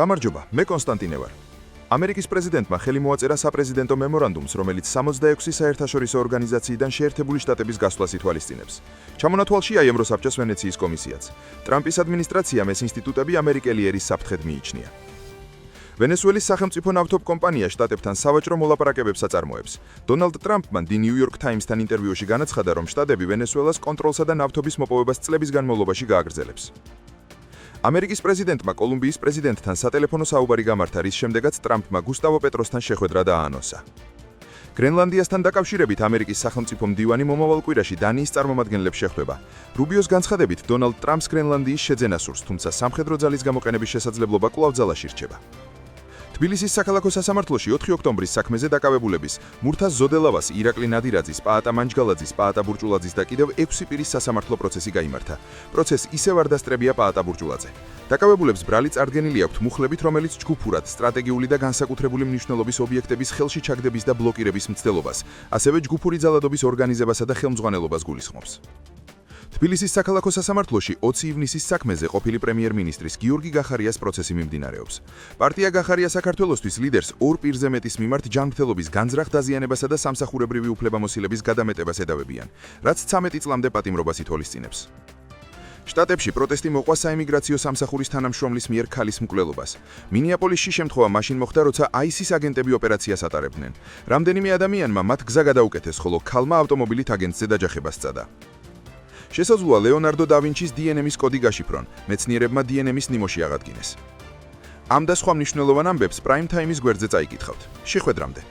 გამარჯობა, მე კონსტანტინე ვარ. ამერიკის პრეზიდენტმა ხელი მოაწერა საპრეზიდენტო მემორანდუმს, რომელიც 66 საერთაშორისო ორგანიზაციიდან შეერთებული შტატების გასვლას ითვალისწინებს. ჩამონათვალშია ევროსაბჭოს ვენეციის კომისიაც. ტრამპის ადმინისტრაციამ ეს ინსტიტუტები ამერიკელი ერის საფრთხედ მიიჩნია. ვენესუელის სახელმწიფო ნავთობ კომპანია შტატებთან სავაჭრო მოლაპარაკებებს აწარმოებს. დონალდ ტრამპმა დი ნიუ იორკ ტაიმსთან ინტერვიუში განაცხადა, რომ შტატები ვენესუელას კონტროლსა და ნავთობის მოპოვებას წლების განმავლობაში გააგრძელებს. ამერიკის პრეზიდენტმა კოლუმბიის პრეზიდენტთან სატელეფონო საუბარი გამართა, რის შემდეგაც ტრამპმა გუსტავო პეტროსთან შეხვედრა დააანონსა. გრენლანდიასთან დაკავშირებით ამერიკის სახელმწიფო მდივანი მომავალ კვირაში დანიის წარმომადგენლებს შეხვდება. რუბიოს განცხადებით, დონალდ ტრამპს გრენლანდიის შეძენა სურს, თუმცა სამხედრო ძალის გამოყენების შესაძლებლობა კვლავ ძალაში რჩება. თბილისის საქალაქო სასამართლოში 4 ოქტომბრის საქმეზე დაკავებულების მურთაზ ზოდელავას, ირაკლი ნადირაძის, პაატა მანჯგალაძის, პაატა ბურჭულაძის და კიდევ 6 პირის სასამართლო პროცესი გაიმართა. პროცესს ისევ არ დასწრებია პაატა ბურჭულაძე. დაკავებულებს ბრალი წარდგენილი აქვთ მუხლებით, რომელიც ჯგუფურად, სტრატეგიული და განსაკუთრებული მნიშვნელობის ობიექტების ხელში ჩაგდების და ბლოკირების მცდელობას, ასევე ჯგუფური ძალადობის ორგანიზებასა და ხელმძღვანელობას გულისხმობს. თბილისის საქალაქო სასამართლოში 20 ივნისის საქმეზე ყოფილი პრემიერ-მინისტრის გიორგი გახარიას პროცესი მიმდინარეობს. პარტია გახარია საქართველოსთვის ლიდერს 2 პირზე მეტის მიმართ ჯანმრთელობის განზრახ დაზიანებასა და სამსახურებრივი უფლებამოსილების გადამეტებას ედავებიან, რაც 13 წლამდე პატიმრობას ითვალისწინებს. შტატებში პროტესტი მოყვა საიმიგრაციო სამსახურის თანამშრომლის მიერ ქალის მკვლელობას. მინეაპოლისში შემთხვევა მაშინ მოხდა, როცა ISIS აგენტები ოპერაციას ატარებდნენ. რამდენიმე ადამიანმა მათ გზა გადაუკეთეს, ხოლო ქალმა ავტომობილით აგენტზე დაჯახება სცადა. შესაძლოა ლეონარდო და ვინჩის DNM-ის კოდი გაშიფრონ, მეცნიერებმა DNM-ის ნიმოში აღადგინეს. ამ და სხვა მნიშვნელოვან ამბებს პრაიმ თაიმის გვერდზე წაიკითხავთ. შეხვედრამდე.